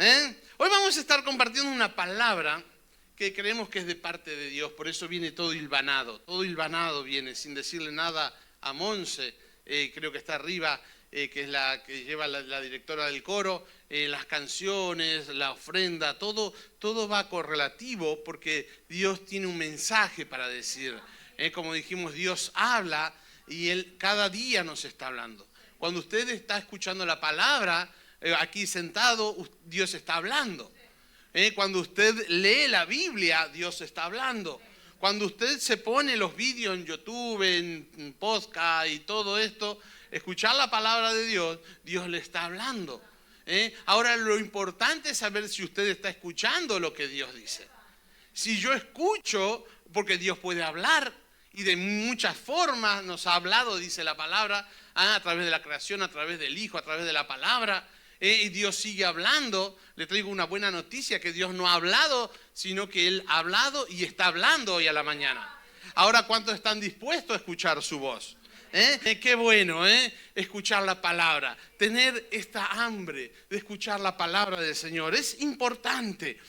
Hoy vamos a estar compartiendo una palabra que creemos que es de parte de Dios, por eso viene todo hilvanado viene, sin decirle nada a Monse, creo que está arriba, que es la que lleva la directora del coro, las canciones, la ofrenda, todo va correlativo porque Dios tiene un mensaje para decir. Como dijimos, Dios habla y Él cada día nos está hablando. Cuando usted está escuchando la palabra, aquí sentado, Dios está hablando. Cuando usted lee la Biblia, Dios está hablando. Cuando usted se pone los vídeos en YouTube, en podcast y todo esto, escuchar la palabra de Dios, Dios le está hablando. Ahora lo importante es saber si usted está escuchando lo que Dios dice. Si yo escucho, porque Dios puede hablar y de muchas formas nos ha hablado, dice la palabra, a través de la creación, a través del Hijo, a través de la palabra. Y Dios sigue hablando. Le traigo una buena noticia, que Dios no ha hablado, sino que Él ha hablado y está hablando hoy a la mañana. Ahora, ¿cuántos están dispuestos a escuchar su voz? Qué bueno, escuchar la palabra, tener esta hambre de escuchar la palabra del Señor, es importante.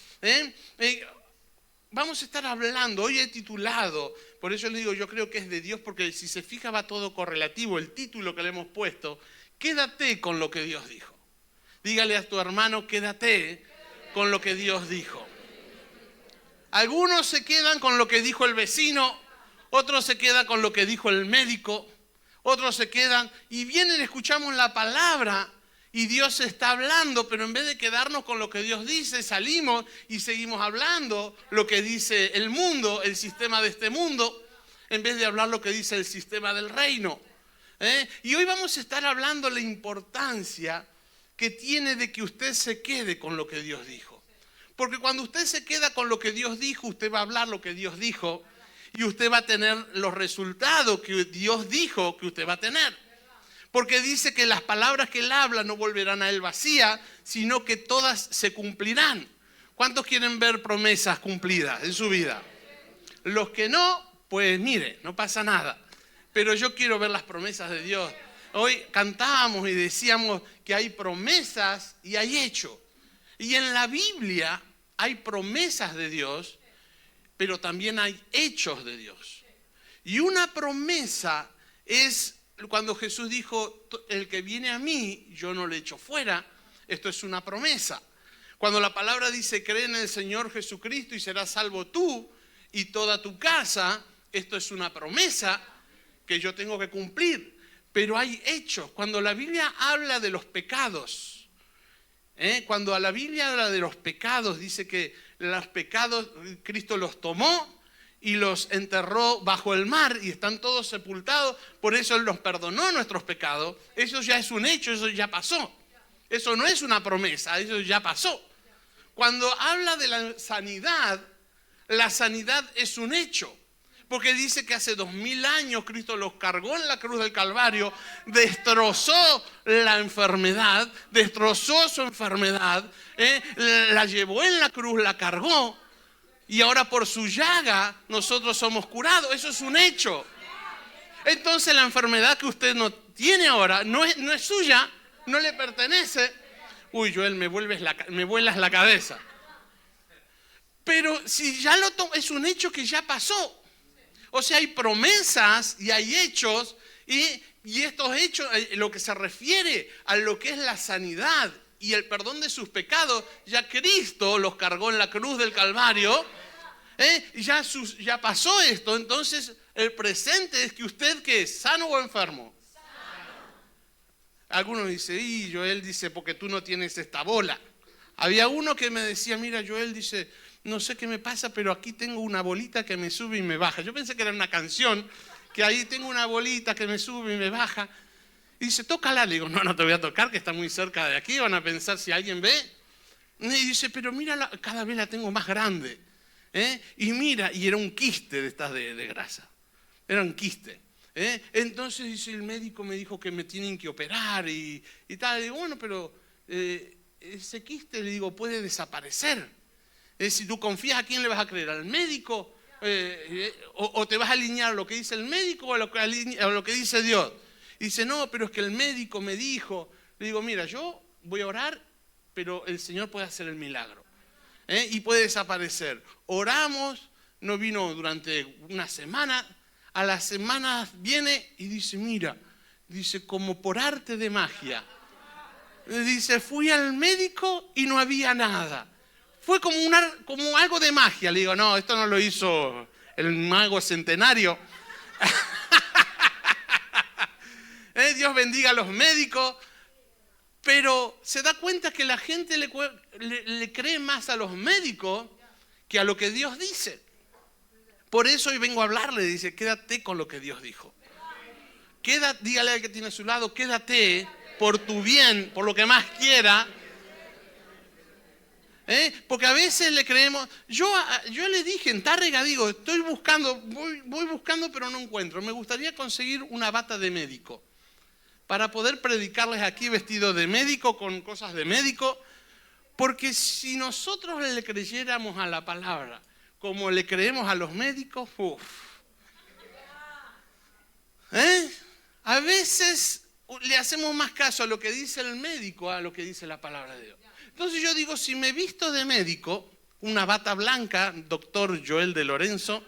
Vamos a estar hablando, hoy he titulado, por eso le digo, yo creo que es de Dios, porque si se fija va todo correlativo, el título que le hemos puesto, quédate con lo que Dios dijo. Dígale a tu hermano, quédate con lo que Dios dijo. Algunos se quedan con lo que dijo el vecino, otros se quedan con lo que dijo el médico, otros se quedan y vienen, escuchamos la palabra y Dios está hablando, pero en vez de quedarnos con lo que Dios dice, salimos y seguimos hablando lo que dice el mundo, el sistema de este mundo, en vez de hablar lo que dice el sistema del reino. Y hoy vamos a estar hablando la importancia que tiene de que usted se quede con lo que Dios dijo. Porque cuando usted se queda con lo que Dios dijo, usted va a hablar lo que Dios dijo y usted va a tener los resultados que Dios dijo que usted va a tener. Porque dice que las palabras que Él habla no volverán a Él vacías, sino que todas se cumplirán. ¿Cuántos quieren ver promesas cumplidas en su vida? Los que no, pues mire, no pasa nada. Pero yo quiero ver las promesas de Dios. Hoy cantábamos y decíamos que hay promesas y hay hechos. Y en la Biblia hay promesas de Dios, pero también hay hechos de Dios. Y una promesa es cuando Jesús dijo, el que viene a mí, yo no le echo fuera. Esto es una promesa. Cuando la palabra dice, cree en el Señor Jesucristo y serás salvo tú y toda tu casa, esto es una promesa que yo tengo que cumplir. Pero hay hechos. Cuando la Biblia habla de los pecados, cuando la Biblia habla de los pecados, dice que los pecados Cristo los tomó y los enterró bajo el mar y están todos sepultados, por eso Él nos perdonó nuestros pecados. Eso ya es un hecho, eso ya pasó. Eso no es una promesa, eso ya pasó. Cuando habla de la sanidad es un hecho. Porque dice que hace 2000 años Cristo los cargó en la cruz del Calvario, destrozó la enfermedad, destrozó su enfermedad, la llevó en la cruz, la cargó y ahora por su llaga nosotros somos curados. Eso es un hecho. Entonces la enfermedad que usted no tiene ahora no es suya, no le pertenece. Uy, Joel, me vuelas la cabeza. Pero si ya lo tomo, es un hecho que ya pasó. O sea, hay promesas y hay hechos y estos hechos, lo que se refiere a lo que es la sanidad y el perdón de sus pecados, ya Cristo los cargó en la cruz del Calvario, ya pasó esto. Entonces, el presente es que usted, ¿qué es? ¿Sano o enfermo? Sano. Algunos dicen, Joel dice, porque tú no tienes esta bola. Había uno que me decía, mira, Joel dice, no sé qué me pasa, pero aquí tengo una bolita que me sube y me baja. Yo pensé que era una canción, que ahí tengo una bolita que me sube y me baja. Y dice, tócala. Le digo, no te voy a tocar, que está muy cerca de aquí. Van a pensar si alguien ve. Y dice, pero mira, cada vez la tengo más grande. Y mira, y era un quiste de estas de grasa. Era un quiste. Entonces dice, el médico me dijo que me tienen que operar y tal. Y digo, bueno, pero ese quiste, le digo, puede desaparecer. Si tú confías, ¿a quién le vas a creer? ¿Al médico? ¿O te vas a alinear a lo que dice el médico o a lo que dice Dios? Y dice, no, pero es que el médico me dijo. Le digo, mira, yo voy a orar, pero el Señor puede hacer el milagro. Y puede desaparecer. Oramos, no vino durante una semana, a las semanas viene y dice, mira, dice, como por arte de magia. Dice, fui al médico y no había nada. Fue como algo de magia. Le digo, no, esto no lo hizo el mago centenario. Dios bendiga a los médicos. Pero se da cuenta que la gente le cree más a los médicos que a lo que Dios dice. Por eso hoy vengo a hablarle, dice, quédate con lo que Dios dijo. Dígale al que tiene a su lado, quédate por tu bien, por lo que más quiera. Porque a veces le creemos. Yo le dije en Tárrega, digo, estoy buscando, voy buscando pero no encuentro. Me gustaría conseguir una bata de médico para poder predicarles aquí vestido de médico, con cosas de médico. Porque si nosotros le creyéramos a la palabra como le creemos a los médicos, a veces le hacemos más caso a lo que dice el médico a lo que dice la palabra de Dios. Entonces yo digo, si me visto de médico, una bata blanca, doctor Joel de Lorenzo,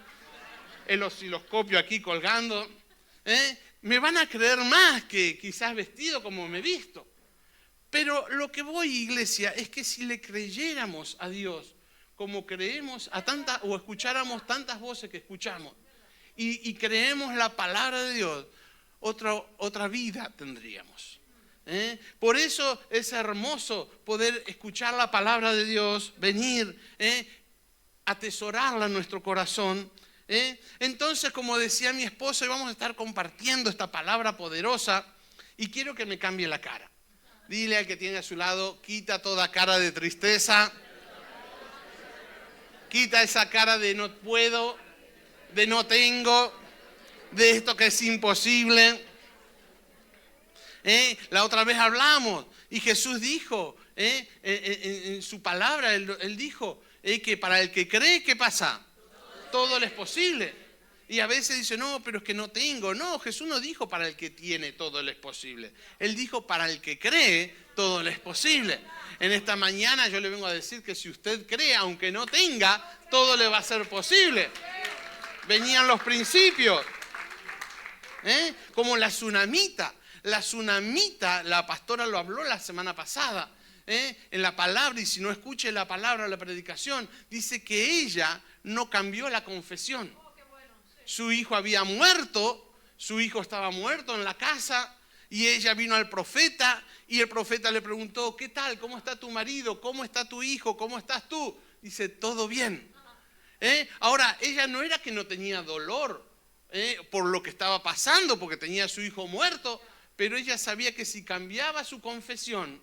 el osciloscopio aquí colgando, me van a creer más que quizás vestido como me he visto. Pero lo que voy, iglesia, es que si le creyéramos a Dios como creemos o escucháramos tantas voces que escuchamos y creemos la palabra de Dios, otra vida tendríamos. Por eso es hermoso poder escuchar la palabra de Dios, venir, atesorarla en nuestro corazón. Entonces, como decía mi esposo, hoy vamos a estar compartiendo esta palabra poderosa y quiero que me cambie la cara. Dile al que tiene a su lado, quita toda cara de tristeza, quita esa cara de no puedo, de no tengo, de esto que es imposible. La otra vez hablamos y Jesús dijo, en su palabra, Él dijo que para el que cree, ¿qué pasa? Todo le es posible. Y a veces dice, no, pero es que no tengo. No, Jesús no dijo para el que tiene todo le es posible. Él dijo para el que cree, todo le es posible. En esta mañana yo le vengo a decir que si usted cree, aunque no tenga, todo le va a ser posible. Venían los principios. Como la tsunamita. La tsunamita, la pastora lo habló la semana pasada, en la palabra, y si no escuche la palabra o la predicación, dice que ella no cambió la confesión. Su hijo había muerto, su hijo estaba muerto en la casa, y ella vino al profeta, y el profeta le preguntó, ¿qué tal? ¿Cómo está tu marido? ¿Cómo está tu hijo? ¿Cómo estás tú? Dice, todo bien. Ahora, ella no era que no tenía dolor por lo que estaba pasando, porque tenía a su hijo muerto, pero ella sabía que si cambiaba su confesión,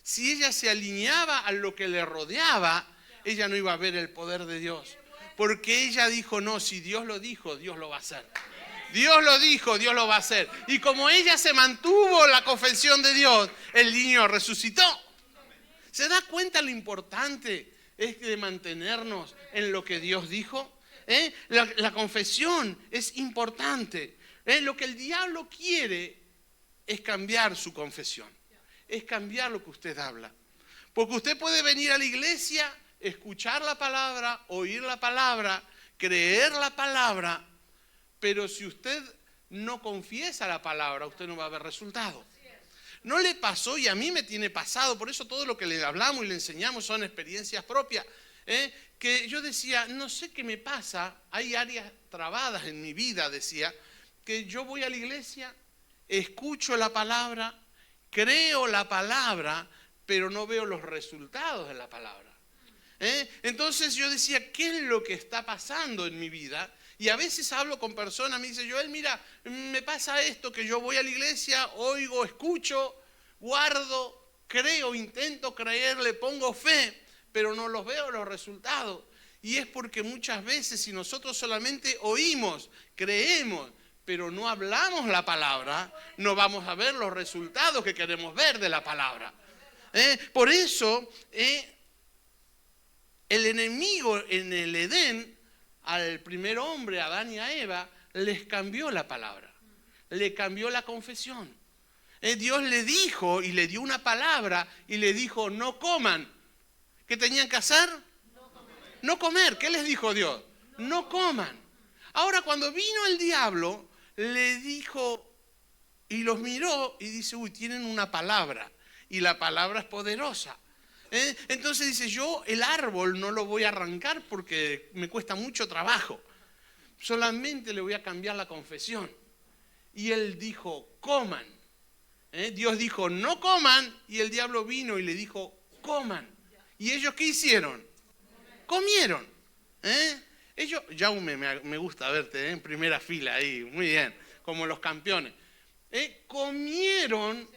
si ella se alineaba a lo que le rodeaba, ella no iba a ver el poder de Dios. Porque ella dijo, no, si Dios lo dijo, Dios lo va a hacer. Dios lo dijo, Dios lo va a hacer. Y como ella se mantuvo la confesión de Dios, el niño resucitó. ¿Se da cuenta lo importante es de mantenernos en lo que Dios dijo? La confesión es importante. Lo que el diablo quiere es cambiar su confesión, es cambiar lo que usted habla. Porque usted puede venir a la iglesia, escuchar la palabra, oír la palabra, creer la palabra, pero si usted no confiesa la palabra, usted no va a ver resultado. No le pasó, y a mí me tiene pasado, por eso todo lo que le hablamos y le enseñamos son experiencias propias, que yo decía, no sé qué me pasa, hay áreas trabadas en mi vida, decía, que yo voy a la iglesia, escucho la palabra, creo la palabra, pero no veo los resultados de la palabra. Entonces yo decía, ¿qué es lo que está pasando en mi vida? Y a veces hablo con personas, me dice, Joel, mira, me pasa esto, que yo voy a la iglesia, oigo, escucho, guardo, creo, intento creer, le pongo fe, pero no los veo los resultados. Y es porque muchas veces si nosotros solamente oímos, creemos, pero no hablamos la palabra, no vamos a ver los resultados que queremos ver de la palabra. Por eso, el enemigo en el Edén, al primer hombre, a Adán y a Eva, les cambió la palabra, le cambió la confesión. Dios le dijo y le dio una palabra y le dijo, no coman. ¿Qué tenían que hacer? No comer. ¿Qué les dijo Dios? No coman. Ahora, cuando vino el diablo, le dijo y los miró y dice, uy, tienen una palabra y la palabra es poderosa. Entonces dice, yo el árbol no lo voy a arrancar porque me cuesta mucho trabajo. Solamente le voy a cambiar la confesión. Y él dijo, coman. Dios dijo, no coman, y el diablo vino y le dijo, coman. ¿Y ellos qué hicieron? Comieron. Ellos, Jaume, me gusta verte en primera fila ahí, muy bien, como los campeones. Comieron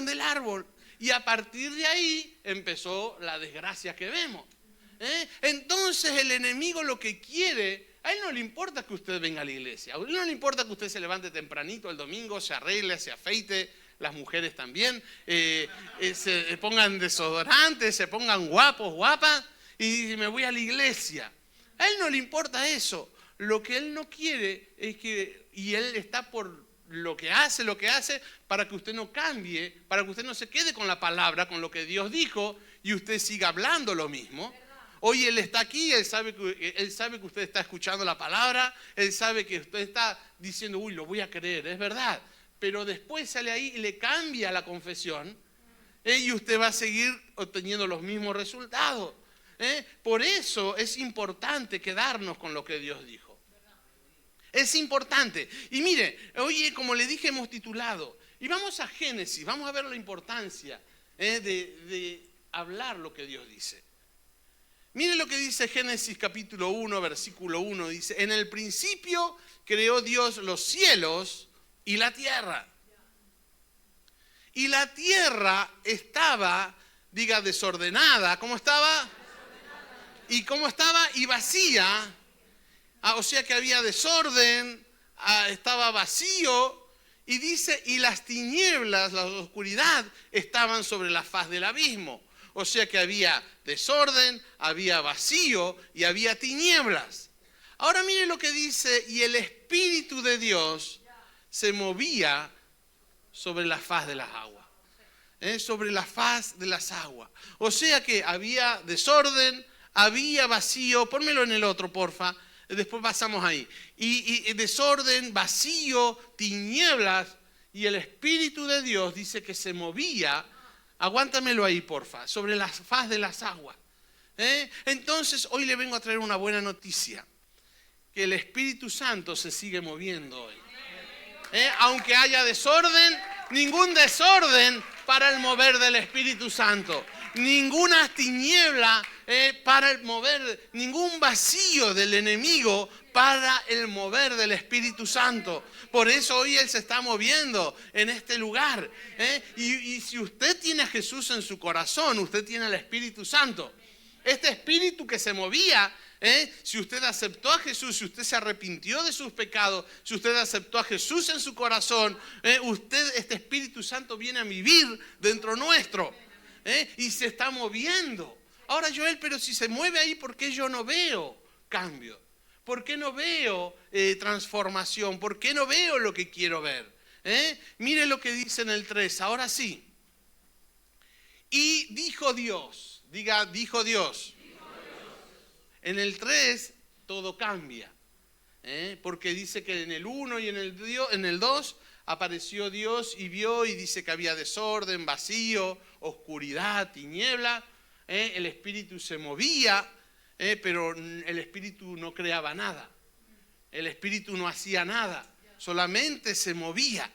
del árbol. Y a partir de ahí empezó la desgracia que vemos. Entonces el enemigo lo que quiere, a él no le importa que usted venga a la iglesia, a él no le importa que usted se levante tempranito el domingo, se arregle, se afeite, las mujeres también, se pongan desodorantes, se pongan guapos, guapas, y me voy a la iglesia. A él no le importa eso. Lo que él no quiere es que, y él está por lo que hace para que usted no cambie, para que usted no se quede con la palabra, con lo que Dios dijo y usted siga hablando lo mismo. Hoy él está aquí, él sabe que usted está escuchando la palabra, él sabe que usted está diciendo, uy, lo voy a creer, es verdad. Pero después sale ahí y le cambia la confesión y usted va a seguir obteniendo los mismos resultados. Por eso es importante quedarnos con lo que Dios dijo. Es importante. Y mire, hoy como le dije hemos titulado, y vamos a Génesis, vamos a ver la importancia de hablar lo que Dios dice. Mire lo que dice Génesis capítulo 1, versículo 1, dice, en el principio creó Dios los cielos y la tierra. Y la tierra estaba, diga, desordenada. ¿Cómo estaba? ¿Y cómo estaba? Y vacía. O sea que había desorden, estaba vacío, y dice, y las tinieblas, la oscuridad, estaban sobre la faz del abismo. O sea que había desorden, había vacío y había tinieblas. Ahora mire lo que dice, y el Espíritu de Dios se movía sobre la faz de las aguas. Sobre la faz de las aguas. O sea que había desorden, había vacío, pónmelo en el otro, porfa. Después pasamos ahí. Y desorden, vacío, tinieblas. Y el Espíritu de Dios dice que se movía, aguántamelo ahí porfa, sobre la faz de las aguas. Entonces hoy le vengo a traer una buena noticia. Que el Espíritu Santo se sigue moviendo hoy. Aunque haya desorden, ningún desorden para el mover del Espíritu Santo. Ninguna tiniebla para el mover, ningún vacío del enemigo para el mover del Espíritu Santo. Por eso hoy Él se está moviendo en este lugar. Y si usted tiene a Jesús en su corazón, usted tiene al Espíritu Santo. Este Espíritu que se movía, si usted aceptó a Jesús, si usted se arrepintió de sus pecados, si usted aceptó a Jesús en su corazón, este Espíritu Santo viene a vivir dentro nuestro. Y se está moviendo. Ahora Joel, pero si se mueve ahí, ¿por qué yo no veo cambio? ¿Por qué no veo transformación? ¿Por qué no veo lo que quiero ver? Mire lo que dice en el 3, ahora sí. Y dijo Dios, diga, dijo Dios. En el 3 todo cambia, porque dice que en el 1 y en el 2 apareció Dios y vio y dice que había desorden, vacío, oscuridad, tiniebla. El Espíritu se movía, pero el Espíritu no creaba nada. El Espíritu no hacía nada, solamente se movía.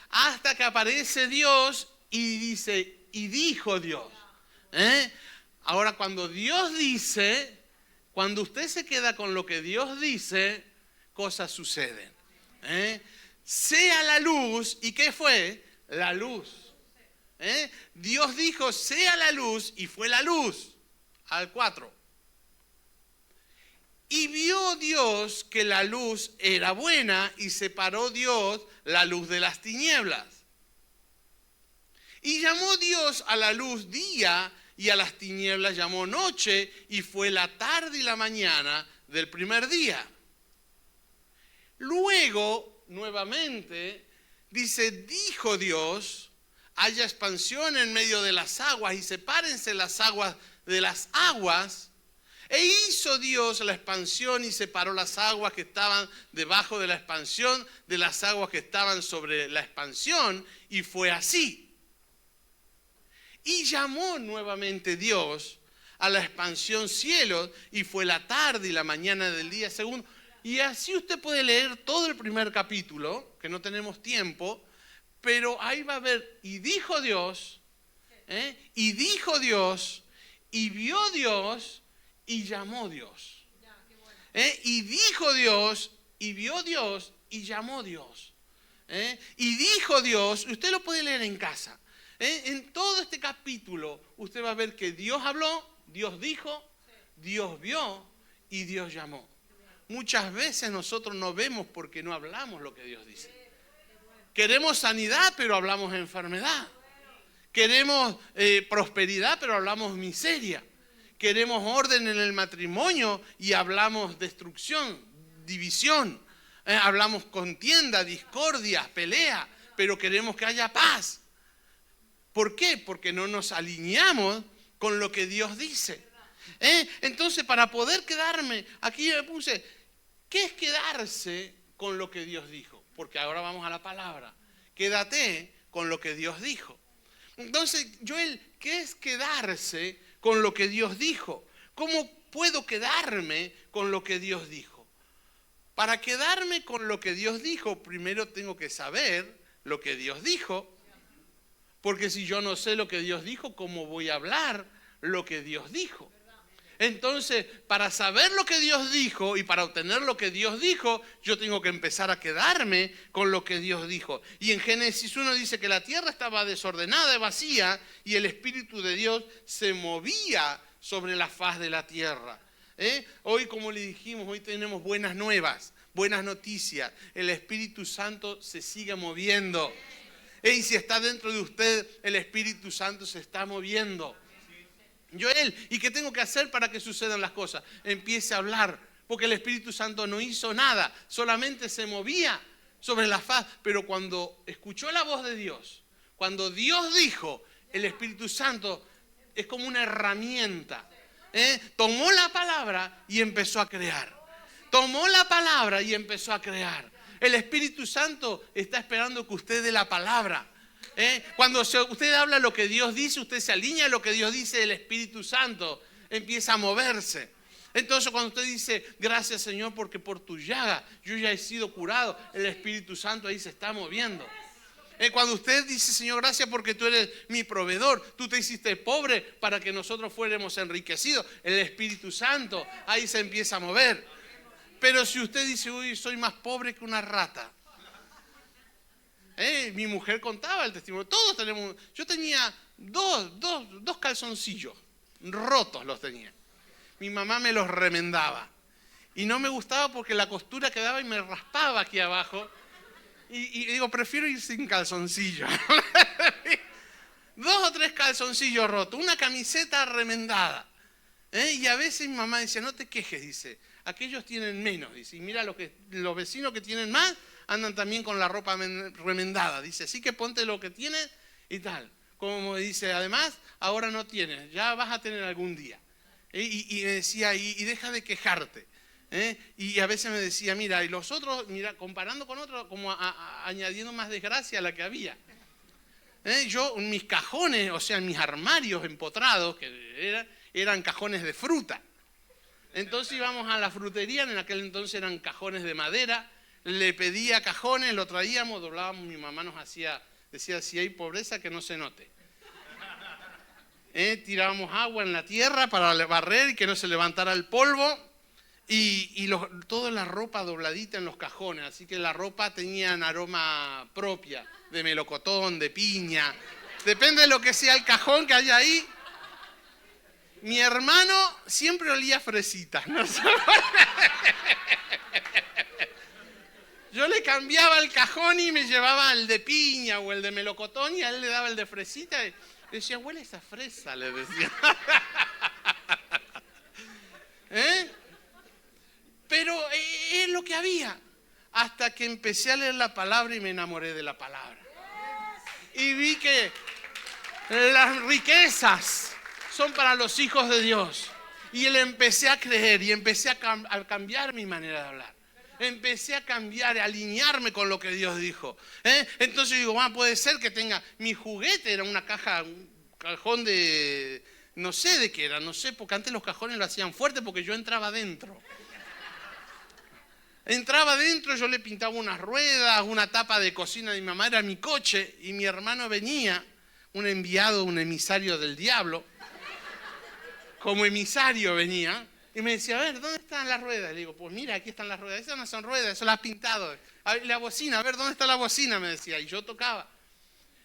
Hasta que aparece Dios y dice, y dijo Dios. Ahora cuando Dios dice, cuando usted se queda con lo que Dios dice, cosas suceden. Sea la luz, ¿y qué fue? La luz. Dios dijo, sea la luz, y fue la luz. Al 4. Y vio Dios que la luz era buena, y separó Dios la luz de las tinieblas. Y llamó Dios a la luz día, y a las tinieblas llamó noche, y fue la tarde y la mañana del primer día. Luego, nuevamente, Dice, dijo Dios, haya expansión en medio de las aguas y sepárense las aguas de las aguas. E hizo Dios la expansión y separó las aguas que estaban debajo de la expansión de las aguas que estaban sobre la expansión, y fue así. Y llamó nuevamente Dios a la expansión cielos, y fue la tarde y la mañana del día segundo. Y así usted puede leer todo el primer capítulo, que no tenemos tiempo, pero ahí va a ver, y dijo Dios, y dijo Dios, y vio Dios, y llamó Dios. Y dijo Dios, y vio Dios, y llamó Dios. Y dijo Dios, usted lo puede leer en casa. En todo este capítulo, usted va a ver que Dios habló, Dios dijo, Dios vio, y Dios llamó. Muchas veces nosotros no vemos porque no hablamos lo que Dios dice. Queremos sanidad, pero hablamos enfermedad. Queremos prosperidad, pero hablamos miseria. Queremos orden en el matrimonio y hablamos destrucción, división. Hablamos contienda, discordia, pelea, pero queremos que haya paz. ¿Por qué? Porque no nos alineamos con lo que Dios dice. Entonces, para poder quedarme, aquí me puse, ¿qué es quedarse con lo que Dios dijo? Porque ahora vamos a la palabra. Quédate con lo que Dios dijo. Entonces, Joel, ¿qué es quedarse con lo que Dios dijo? ¿Cómo puedo quedarme con lo que Dios dijo? Para quedarme con lo que Dios dijo, primero tengo que saber lo que Dios dijo. Porque si yo no sé lo que Dios dijo, ¿cómo voy a hablar lo que Dios dijo? Entonces, para saber lo que Dios dijo y para obtener lo que Dios dijo, yo tengo que empezar a quedarme con lo que Dios dijo. Y en Génesis 1 dice que la tierra estaba desordenada y vacía y el Espíritu de Dios se movía sobre la faz de la tierra. Hoy, como le dijimos, hoy tenemos buenas nuevas, buenas noticias. El Espíritu Santo se sigue moviendo. Y si está dentro de usted, el Espíritu Santo se está moviendo. Joel, ¿y qué tengo que hacer para que sucedan las cosas? Empiece a hablar, porque el Espíritu Santo no hizo nada, solamente se movía sobre la faz. Pero cuando escuchó la voz de Dios, cuando Dios dijo, el Espíritu Santo es como una herramienta. Tomó la palabra y empezó a crear. Tomó la palabra y empezó a crear. El Espíritu Santo está esperando que usted dé la palabra. Cuando usted habla lo que Dios dice, usted se alinea a lo que Dios dice, el Espíritu Santo empieza a moverse. Entonces cuando usted dice, gracias Señor porque por tu llaga yo ya he sido curado, el Espíritu Santo ahí se está moviendo. Cuando usted dice, Señor, gracias porque tú eres mi proveedor, tú te hiciste pobre para que nosotros fuéramos enriquecidos, el Espíritu Santo ahí se empieza a mover. Pero si usted dice, uy, soy más pobre que una rata. Mi mujer contaba el testimonio. Todos tenemos. Yo tenía dos calzoncillos. Rotos los tenía. Mi mamá me los remendaba. Y no me gustaba porque la costura quedaba y me raspaba aquí abajo. Y digo, prefiero ir sin calzoncillos. 2 o 3 calzoncillos rotos. Una camiseta remendada. Y a veces mi mamá decía, no te quejes, dice. Aquellos tienen menos, dice. Y mira, los vecinos que tienen más andan también con la ropa remendada. Dice, así que ponte lo que tienes y tal. Como dice, además, ahora no tienes, ya vas a tener algún día. Y me decía, y deja de quejarte. Y a veces me decía, mira, y los otros, mira, comparando con otros, como añadiendo más desgracia a la que había. Yo, mis cajones, o sea, mis armarios empotrados, que eran cajones de fruta. Entonces íbamos a la frutería, en aquel entonces eran cajones de madera, le pedía cajones, lo traíamos, doblábamos, mi mamá nos hacía, decía, si hay pobreza que no se note. Tirábamos agua en la tierra para barrer y que no se levantara el polvo, y toda la ropa dobladita en los cajones, así que la ropa tenía un aroma propia, de melocotón, de piña, depende de lo que sea el cajón que haya ahí. Mi hermano siempre olía fresitas, ¿no? Yo le cambiaba el cajón y me llevaba el de piña o el de melocotón y a él le daba el de fresita. Y le decía, huele esa fresa, le decía. Pero es lo que había. hasta que empecé a leer la palabra y me enamoré de la palabra. Y vi que las riquezas son para los hijos de Dios. Y le empecé a creer y empecé a cambiar mi manera de hablar. Empecé a cambiar, a alinearme con lo que Dios dijo. Entonces digo, puede ser que tenga mi juguete, era una caja, un cajón de, no sé de qué era, no sé, porque antes los cajones lo hacían fuerte porque yo entraba adentro. Entraba adentro, yo le pintaba unas ruedas, una tapa de cocina de mi mamá, era mi coche, y mi hermano venía, un enviado, un emisario del diablo, como emisario venía, y me decía, a ver, ¿dónde están las ruedas? Le digo, pues mira, aquí están las ruedas, esas no son ruedas, eso las has pintado. A ver, la bocina, a ver, ¿dónde está la bocina? Me decía, y yo tocaba.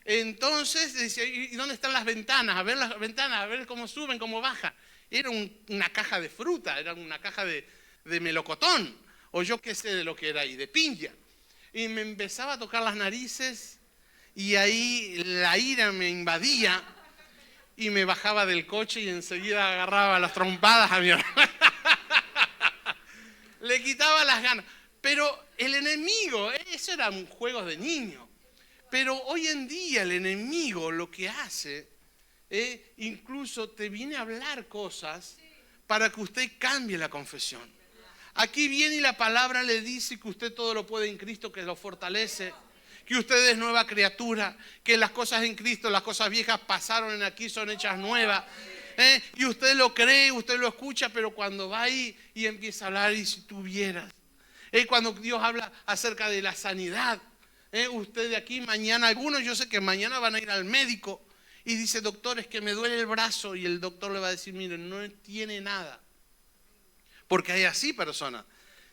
Entonces decía, ¿y dónde están las ventanas? A ver las ventanas, a ver cómo suben, cómo bajan. Era una caja de fruta, era una caja de melocotón, o yo qué sé de lo que era ahí, de piña. Y me empezaba a tocar las narices y ahí la ira me invadía y me bajaba del coche y enseguida agarraba las trompadas a mi hermano. Le quitaba las ganas. Pero el enemigo, eso eran juegos de niños. Pero hoy en día el enemigo lo que hace, incluso te viene a hablar cosas para que usted cambie la confesión. Aquí viene y la palabra le dice que usted todo lo puede en Cristo, que lo fortalece, que usted es nueva criatura, que las cosas en Cristo, las cosas viejas pasaron en aquí, son hechas nuevas. Y usted lo cree, usted lo escucha, pero cuando va ahí y empieza a hablar, y si tú vieras, cuando Dios habla acerca de la sanidad, usted de aquí mañana, algunos yo sé que mañana van a ir al médico y dice, doctor, es que me duele el brazo, y el doctor le va a decir, mire, no tiene nada. Porque hay así personas.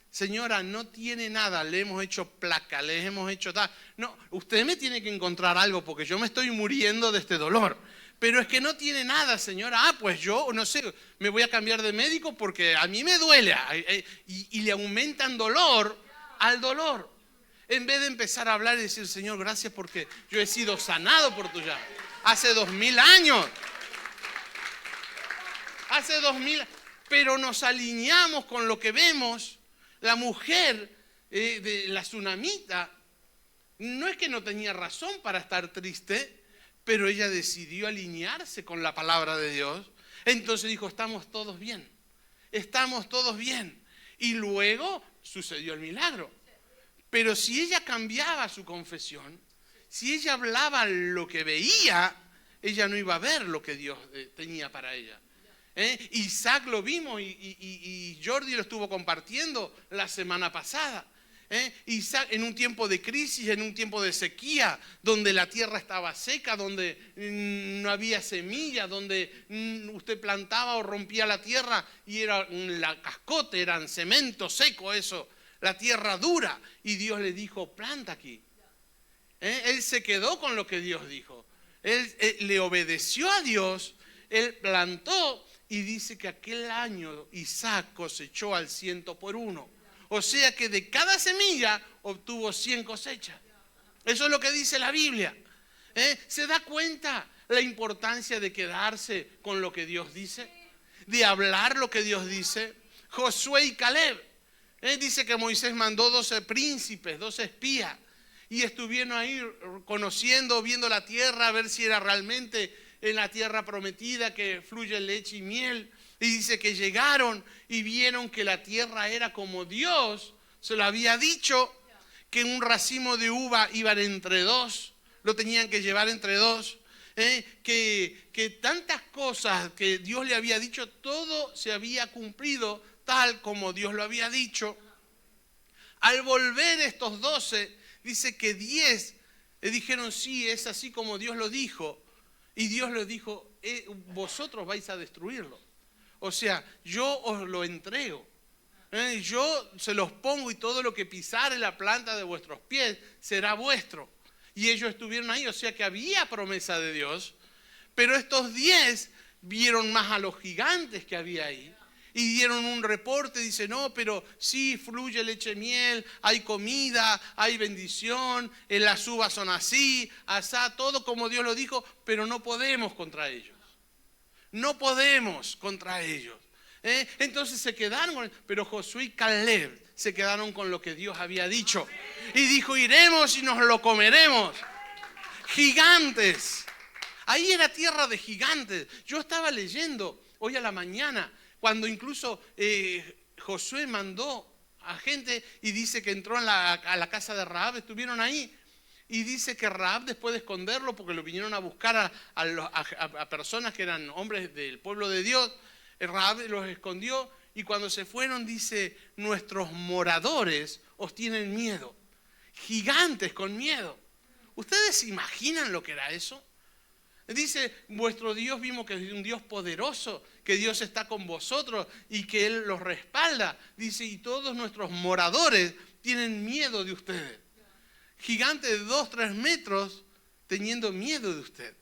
Señora, no tiene nada, le hemos hecho placa, le hemos hecho tal. No, usted me tiene que encontrar algo porque yo me estoy muriendo de este dolor. Pero es que no tiene nada, señora. Pues yo, no sé, me voy a cambiar de médico porque a mí me duele. Y le aumentan dolor al dolor. En vez de empezar a hablar y decir, Señor, gracias porque yo he sido sanado por tu llave. Hace 2000 años. Hace 2000 años. Pero nos alineamos con lo que vemos. La mujer de la tsunamita, no es que no tenía razón para estar triste, pero ella decidió alinearse con la palabra de Dios. Entonces dijo, estamos todos bien, estamos todos bien. Y luego sucedió el milagro. Pero si ella cambiaba su confesión, si ella hablaba lo que veía, ella no iba a ver lo que Dios tenía para ella. Isaac lo vimos y Jordi lo estuvo compartiendo la semana pasada. Isaac en un tiempo de crisis, en un tiempo de sequía, donde la tierra estaba seca, donde no había semilla, donde usted plantaba o rompía la tierra y era la cascote, eran cemento seco eso, la tierra dura. Y Dios le dijo, planta aquí. Él se quedó con lo que Dios dijo. Él le obedeció a Dios, él plantó. Y dice que aquel año Isaac cosechó al 100 por 1. O sea que de cada semilla obtuvo 100 cosechas. Eso es lo que dice la Biblia. ¿Se da cuenta la importancia de quedarse con lo que Dios dice? De hablar lo que Dios dice. Josué y Caleb. Dice que Moisés mandó 12 príncipes, 12 espías. Y estuvieron ahí conociendo, viendo la tierra, a ver si era realmente en la tierra prometida que fluye leche y miel. Y dice que llegaron y vieron que la tierra era como Dios se lo había dicho, que un racimo de uva iban entre dos, lo tenían que llevar entre dos, que tantas cosas que Dios le había dicho, todo se había cumplido tal como Dios lo había dicho. Al volver estos 12, dice que 10 le dijeron, sí, es así como Dios lo dijo. Y Dios les dijo, vosotros vais a destruirlo. O sea, yo os lo entrego. Yo se los pongo y todo lo que pisare la planta de vuestros pies será vuestro. Y ellos estuvieron ahí, o sea que había promesa de Dios. Pero estos 10 vieron más a los gigantes que había ahí. Y dieron un reporte, dice, no, pero sí, fluye leche y miel, hay comida, hay bendición, las uvas son así, asá, todo como Dios lo dijo, pero no podemos contra ellos. No podemos contra ellos. Entonces se quedaron, pero Josué y Caleb se quedaron con lo que Dios había dicho. Y dijo, iremos y nos lo comeremos. Gigantes. Ahí era tierra de gigantes. Yo estaba leyendo hoy a la mañana, cuando incluso Josué mandó a gente y dice que entró a la casa de Rahab, estuvieron ahí. Y dice que Rahab, después de esconderlo, porque lo vinieron a buscar a personas que eran hombres del pueblo de Dios, Rahab los escondió y cuando se fueron dice, nuestros moradores os tienen miedo. Gigantes con miedo. ¿Ustedes se imaginan lo que era eso? Dice, vuestro Dios, vimos que es un Dios poderoso, que Dios está con vosotros y que Él los respalda. Dice, y todos nuestros moradores tienen miedo de ustedes. Gigantes de 2, 3 metros teniendo miedo de usted.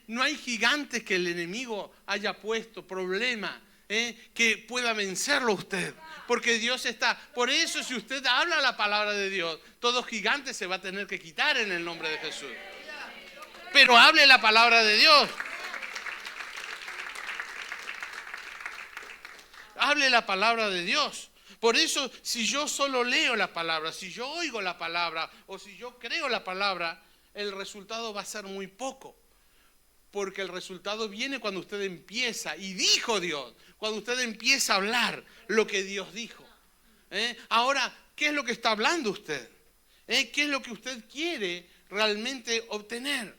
No hay gigantes que el enemigo haya puesto, problema, que pueda vencerlo a usted. Porque Dios está. Por eso si usted habla la palabra de Dios, todo gigante se va a tener que quitar en el nombre de Jesús. Pero hable la palabra de Dios. Hable la palabra de Dios. Por eso, si yo solo leo la palabra, si yo oigo la palabra o si yo creo la palabra, el resultado va a ser muy poco. Porque el resultado viene cuando usted empieza, y dijo Dios, cuando usted empieza a hablar lo que Dios dijo. Ahora, ¿qué es lo que está hablando usted? ¿Qué es lo que usted quiere realmente obtener?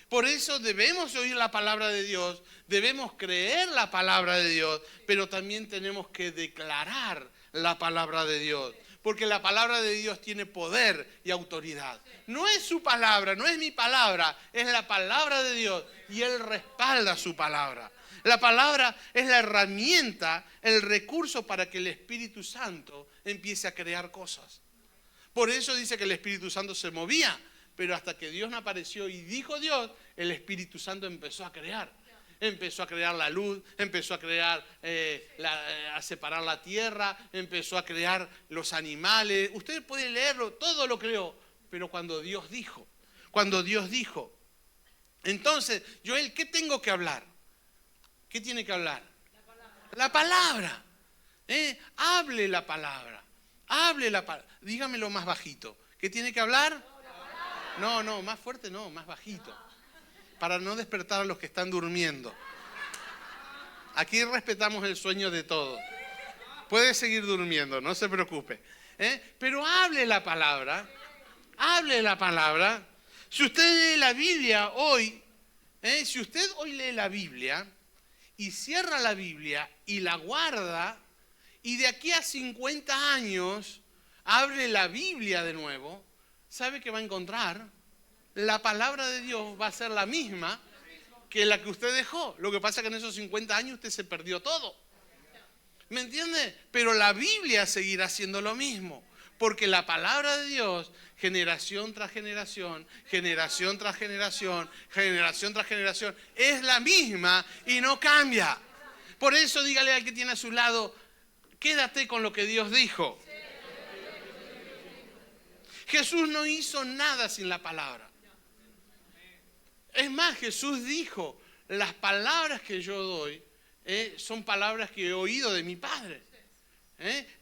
Por eso debemos oír la palabra de Dios, debemos creer la palabra de Dios, pero también tenemos que declarar la palabra de Dios, porque la palabra de Dios tiene poder y autoridad. No es su palabra, no es mi palabra, es la palabra de Dios y Él respalda su palabra. La palabra es la herramienta, el recurso para que el Espíritu Santo empiece a crear cosas. Por eso dice que el Espíritu Santo se movía, pero hasta que Dios no apareció y dijo Dios, el Espíritu Santo empezó a crear. Empezó a crear la luz, empezó a crear, a separar la tierra, empezó a crear los animales. Usted puede leerlo, todo lo creó, pero cuando Dios dijo, entonces, Joel, ¿qué tengo que hablar? ¿Qué tiene que hablar? La palabra. Hable la palabra. Hable la palabra. Dígamelo más bajito. ¿Qué tiene que hablar? No, más fuerte no, más bajito. Para no despertar a los que están durmiendo. Aquí respetamos el sueño de todos. Puede seguir durmiendo, no se preocupe. Pero hable la palabra. Hable la palabra. Si usted lee la Biblia hoy, si usted hoy lee la Biblia y cierra la Biblia y la guarda, y de aquí a 50 años abre la Biblia de nuevo, ¿sabe qué va a encontrar? La palabra de Dios va a ser la misma que la que usted dejó. Lo que pasa es que en esos 50 años usted se perdió todo. ¿Me entiende? Pero la Biblia seguirá siendo lo mismo. Porque la palabra de Dios, generación tras generación, generación tras generación, generación tras generación, es la misma y no cambia. Por eso dígale al que tiene a su lado, quédate con lo que Dios dijo. Jesús no hizo nada sin la palabra. Es más, Jesús dijo, las palabras que yo doy son palabras que he oído de mi Padre.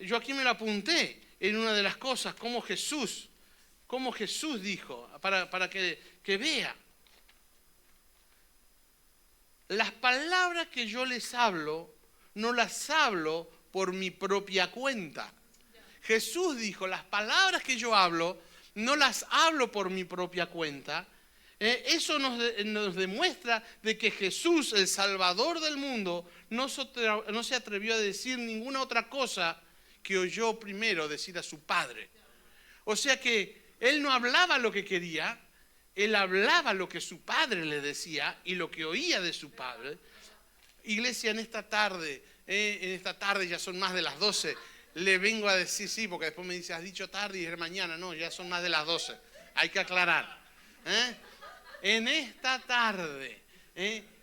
Yo aquí me lo apunté en una de las cosas, como Jesús dijo, para que vea. Las palabras que yo les hablo, no las hablo por mi propia cuenta. Jesús dijo, las palabras que yo hablo, no las hablo por mi propia cuenta. Eso nos demuestra de que Jesús, el Salvador del mundo, no se atrevió a decir ninguna otra cosa que oyó primero decir a su Padre. O sea que Él no hablaba lo que quería, Él hablaba lo que su Padre le decía y lo que oía de su Padre. Iglesia, en esta tarde ya son más de las 12, le vengo a decir, sí, porque después me dice, has dicho tarde y es mañana. No, ya son más de las 12, hay que aclarar. En esta tarde,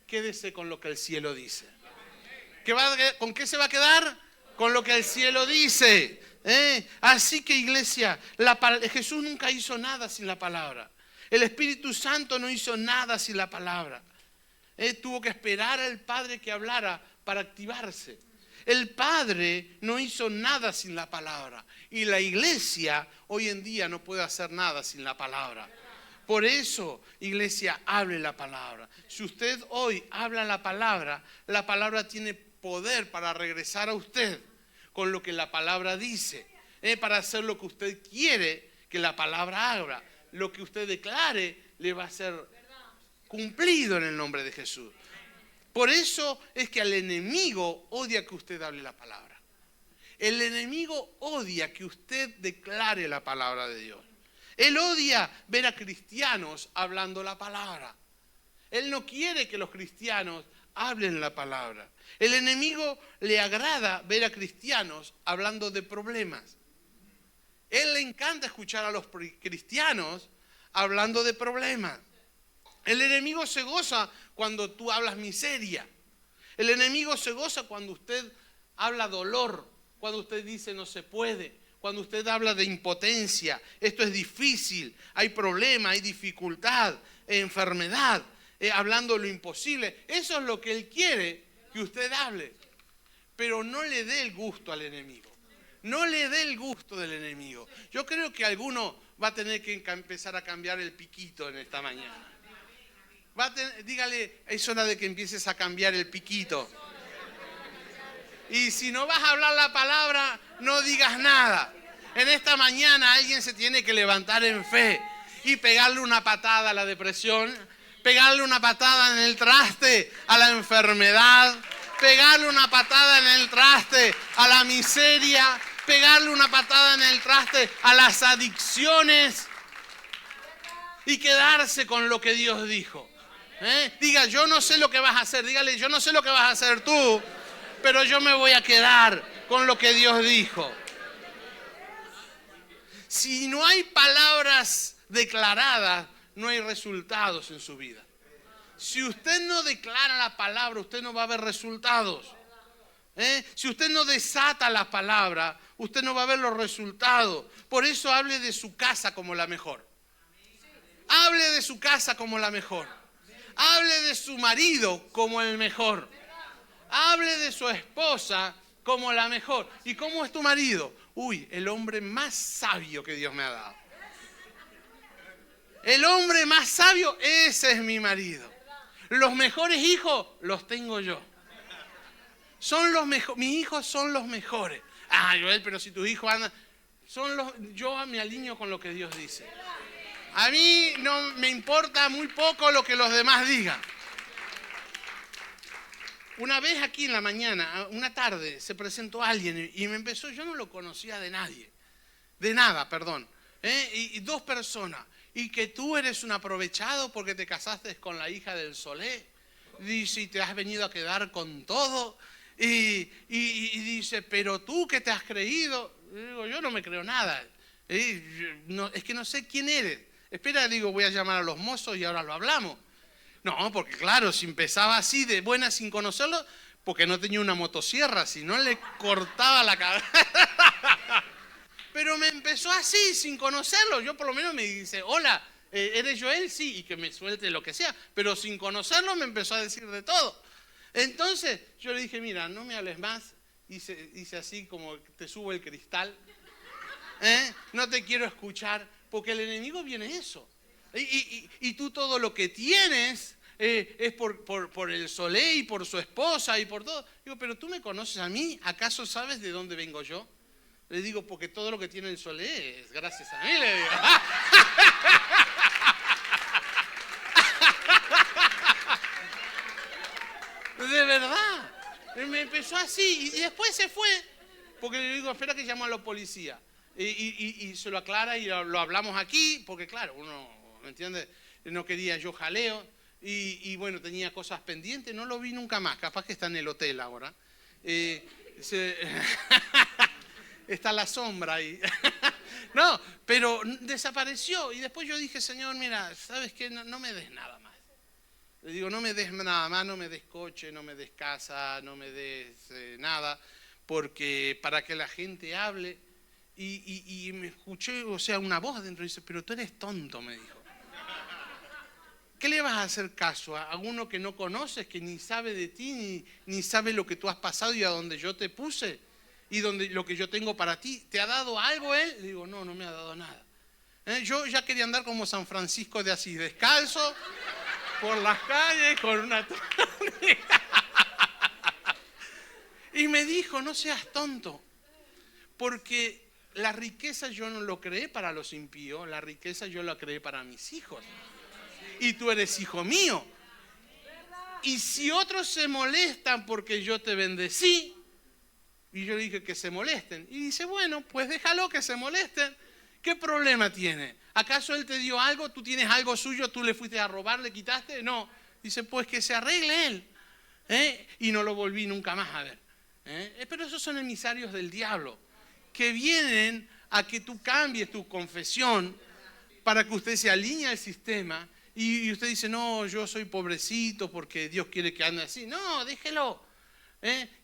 quédese con lo que el cielo dice. ¿Con qué se va a quedar? Con lo que el cielo dice. Así que, iglesia, Jesús nunca hizo nada sin la palabra. El Espíritu Santo no hizo nada sin la palabra. Tuvo que esperar al Padre que hablara para activarse. El Padre no hizo nada sin la palabra. Y la iglesia hoy en día no puede hacer nada sin la palabra. Por eso, iglesia, hable la palabra. Si usted hoy habla la palabra tiene poder para regresar a usted con lo que la palabra dice, para hacer lo que usted quiere que la palabra haga. Lo que usted declare le va a ser cumplido en el nombre de Jesús. Por eso es que al enemigo odia que usted hable la palabra. El enemigo odia que usted declare la palabra de Dios. Él odia ver a cristianos hablando la palabra. Él no quiere que los cristianos hablen la palabra. El enemigo le agrada ver a cristianos hablando de problemas. Él le encanta escuchar a los cristianos hablando de problemas. El enemigo se goza cuando tú hablas miseria. El enemigo se goza cuando usted habla dolor, cuando usted dice no se puede, cuando usted habla de impotencia, esto es difícil, hay problema, hay dificultad, enfermedad, hablando lo imposible. Eso es lo que él quiere que usted hable. Pero no le dé el gusto al enemigo. No le dé el gusto del enemigo. Yo creo que alguno va a tener que empezar a cambiar el piquito en esta mañana. Dígale, es hora de que empieces a cambiar el piquito. Y si no vas a hablar la palabra, no digas nada. En esta mañana alguien se tiene que levantar en fe y pegarle una patada a la depresión, pegarle una patada en el traste a la enfermedad, pegarle una patada en el traste a la miseria, pegarle una patada en el traste a las adicciones y quedarse con lo que Dios dijo. Diga, yo no sé lo que vas a hacer. Dígale, yo no sé lo que vas a hacer tú, pero yo me voy a quedar con lo que Dios dijo. Si no hay palabras declaradas, no hay resultados en su vida. Si usted no declara la palabra, usted no va a ver resultados. Si usted no desata la palabra, usted no va a ver los resultados. Por eso hable de su casa como la mejor. Hable de su casa como la mejor. Hable de su marido como el mejor. Hable de su esposa como la mejor. ¿Y cómo es tu marido? Uy, el hombre más sabio que Dios me ha dado. El hombre más sabio, ese es mi marido. Los mejores hijos los tengo yo. Son los mejores, mis hijos son los mejores. Ah, Joel, pero si tus hijos andan, yo me alineo con lo que Dios dice. A mí no me importa muy poco lo que los demás digan. Una vez aquí en la mañana, una tarde, se presentó alguien y me empezó, yo no lo conocía de nadie, de nada, perdón, y dos personas, y que tú eres un aprovechado porque te casaste con la hija del Solé, dice, y te has venido a quedar con todo, y dice, pero tú ¿qué te has creído? Y digo, yo no me creo nada, es que no sé quién eres. Espera, digo, voy a llamar a los mozos y ahora lo hablamos. No, porque claro, si empezaba así de buena sin conocerlo, porque no tenía una motosierra, si no le cortaba la cabeza. Pero me empezó así, sin conocerlo. Yo por lo menos me dice, hola, ¿eres Joel? Sí, y que me suelte lo que sea. Pero sin conocerlo me empezó a decir de todo. Entonces yo le dije, mira, no me hables más. Dice así como te subo el cristal. No te quiero escuchar, porque el enemigo viene eso. Y tú todo lo que tienes es por el Solé y por su esposa y por todo. Digo, pero tú me conoces a mí, ¿acaso sabes de dónde vengo yo? Le digo, porque todo lo que tiene el Solé es gracias a mí, le digo. De verdad. Me empezó así y después se fue, porque le digo, espera que llamo a la policía. Y se lo aclara y lo hablamos aquí, porque claro, uno, ¿me entiende? No quería yo jaleo y bueno, tenía cosas pendientes, no lo vi nunca más, capaz que está en el hotel ahora. Está la sombra ahí. No, pero desapareció y después yo dije, Señor, mira, ¿sabes qué? No me des nada más. Le digo, no me des nada más, no me des coche, no me des casa, no me des nada, porque para que la gente hable. Y me escuché, o sea, una voz adentro, dice, pero tú eres tonto, me dijo. ¿Qué le vas a hacer caso a uno que no conoces, que ni sabe de ti, ni sabe lo que tú has pasado y a donde yo te puse y lo que yo tengo para ti? ¿Te ha dado algo él? Le digo, no, no me ha dado nada. Yo ya quería andar como San Francisco de Asís, descalzo, por las calles, con una túnica. Y me dijo, no seas tonto, porque la riqueza yo no lo creé para los impíos, la riqueza yo la creé para mis hijos. Y tú eres hijo mío. Y si otros se molestan porque yo te bendecí, y yo dije que se molesten. Y dice, bueno, pues déjalo que se molesten. ¿Qué problema tiene? ¿Acaso él te dio algo? ¿Tú tienes algo suyo? ¿Tú le fuiste a robar? ¿Le quitaste? No. Dice, pues que se arregle él. Y no lo volví nunca más a ver. Pero esos son emisarios del diablo, que vienen a que tú cambies tu confesión para que usted se alinee al sistema. Y usted dice, no, yo soy pobrecito porque Dios quiere que ande así. No, déjelo.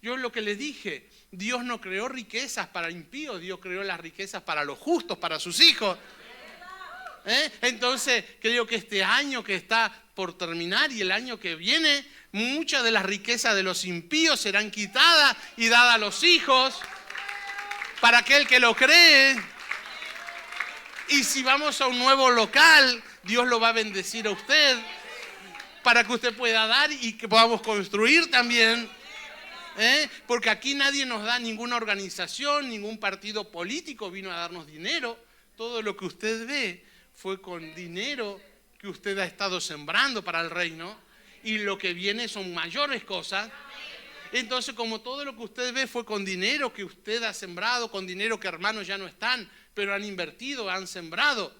Yo lo que le dije, Dios no creó riquezas para impíos, Dios creó las riquezas para los justos, para sus hijos. Entonces creo que este año que está por terminar y el año que viene, muchas de las riquezas de los impíos serán quitadas y dadas a los hijos para aquel que lo cree. Y si vamos a un nuevo local, Dios lo va a bendecir a usted para que usted pueda dar y que podamos construir también. Porque aquí nadie nos da, ninguna organización, ningún partido político vino a darnos dinero. Todo lo que usted ve fue con dinero que usted ha estado sembrando para el reino, y lo que viene son mayores cosas. Entonces, como todo lo que usted ve fue con dinero que usted ha sembrado, con dinero que hermanos ya no están, pero han invertido, han sembrado,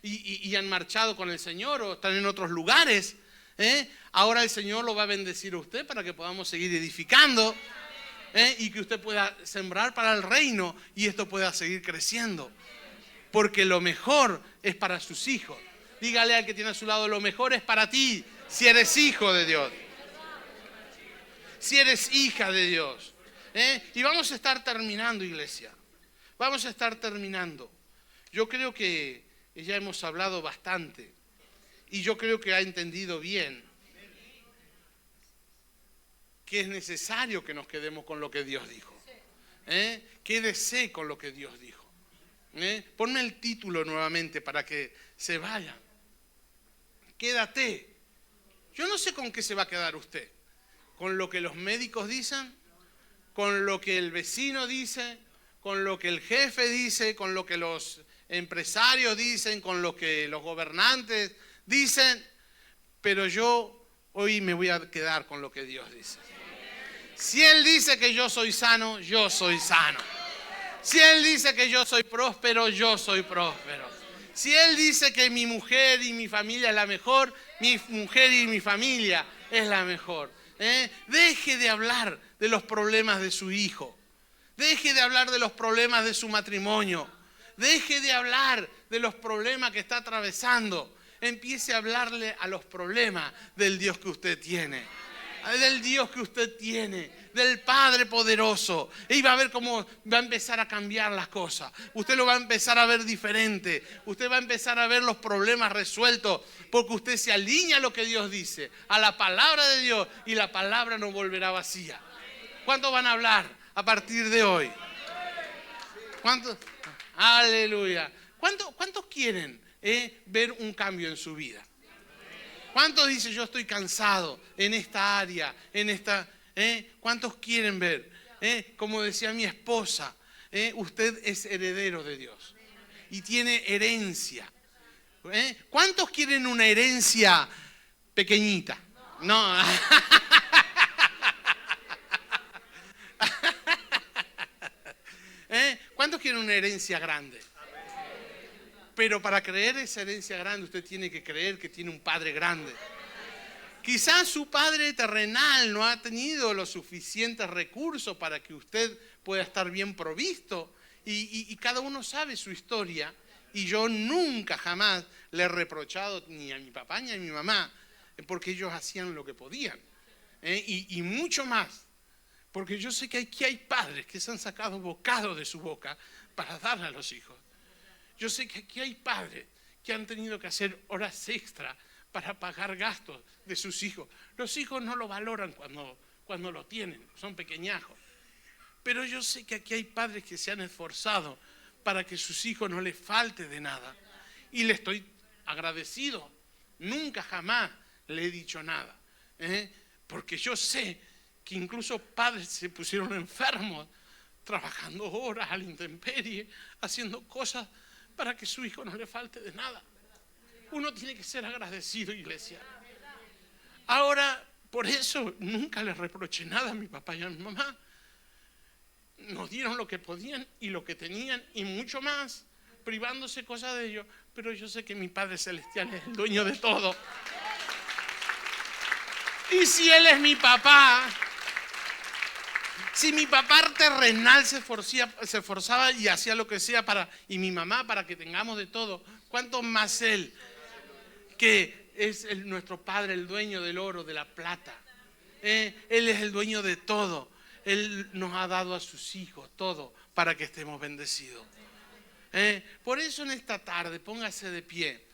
y han marchado con el Señor o están en otros lugares, ahora el Señor lo va a bendecir a usted para que podamos seguir edificando, y que usted pueda sembrar para el reino y esto pueda seguir creciendo. Porque lo mejor es para sus hijos. Dígale al que tiene a su lado, lo mejor es para ti, si eres hijo de Dios. Si eres hija de Dios. Y vamos a estar terminando, iglesia. Vamos a estar terminando. Yo creo que ya hemos hablado bastante. Y yo creo que ha entendido bien que es necesario que nos quedemos con lo que Dios dijo. Quédese con lo que Dios dijo. Ponme el título nuevamente para que se vayan. Quédate. Yo no sé con qué se va a quedar usted. ¿Con lo que los médicos dicen? ¿Con lo que el vecino dice? ¿Con lo que el jefe dice? ¿Con lo que los empresarios dicen? ¿Con lo que los gobernantes dicen? Pero yo hoy me voy a quedar con lo que Dios dice. Si Él dice que yo soy sano, yo soy sano. Si Él dice que yo soy próspero, yo soy próspero. Si Él dice que mi mujer y mi familia es la mejor, mi mujer y mi familia es la mejor. Deje de hablar de los problemas de su hijo. Deje de hablar de los problemas de su matrimonio. Deje de hablar de los problemas que está atravesando. Empiece a hablarle a los problemas del Dios que usted tiene. Del Dios que usted tiene, del Padre poderoso. Y va a ver cómo va a empezar a cambiar las cosas. Usted lo va a empezar a ver diferente. Usted va a empezar a ver los problemas resueltos, porque usted se alinea a lo que Dios dice, a la palabra de Dios, y la palabra no volverá vacía. ¿Cuántos van a hablar a partir de hoy? ¿Cuántos? Aleluya. ¿Cuántos quieren ver un cambio en su vida? ¿Cuántos dicen yo estoy cansado en esta área, en esta? ¿Cuántos quieren ver? Como decía mi esposa, usted es heredero de Dios y tiene herencia. ¿Cuántos quieren una herencia pequeñita? No. ¿Cuántos quieren una herencia grande? Pero para creer esa herencia grande, usted tiene que creer que tiene un Padre grande. Quizás su Padre terrenal no ha tenido los suficientes recursos para que usted pueda estar bien provisto. Y cada uno sabe su historia. Y yo nunca jamás le he reprochado ni a mi papá ni a mi mamá, porque ellos hacían lo que podían. Y mucho más. Porque yo sé que aquí hay padres que se han sacado bocados de su boca para darle a los hijos. Yo sé que aquí hay padres que han tenido que hacer horas extra para pagar gastos de sus hijos. Los hijos no lo valoran cuando lo tienen, son pequeñajos. Pero yo sé que aquí hay padres que se han esforzado para que sus hijos no les falte de nada. Y le estoy agradecido. Nunca jamás le he dicho nada. Porque yo sé que incluso padres se pusieron enfermos, trabajando horas a la intemperie, haciendo cosas para que su hijo no le falte de nada. Uno tiene que ser agradecido, iglesia. Ahora, por eso nunca les reproché nada a mi papá y a mi mamá. Nos dieron lo que podían y lo que tenían y mucho más, privándose cosas de ellos. Pero yo sé que mi Padre Celestial es el dueño de todo. Y si Él es mi papá, si mi papá terrenal se esforzaba y hacía lo que sea y mi mamá para que tengamos de todo, ¿cuánto más Él, que es nuestro Padre, el dueño del oro, de la plata? Él es el dueño de todo. Él nos ha dado a sus hijos todo para que estemos bendecidos. Por eso en esta tarde póngase de pie.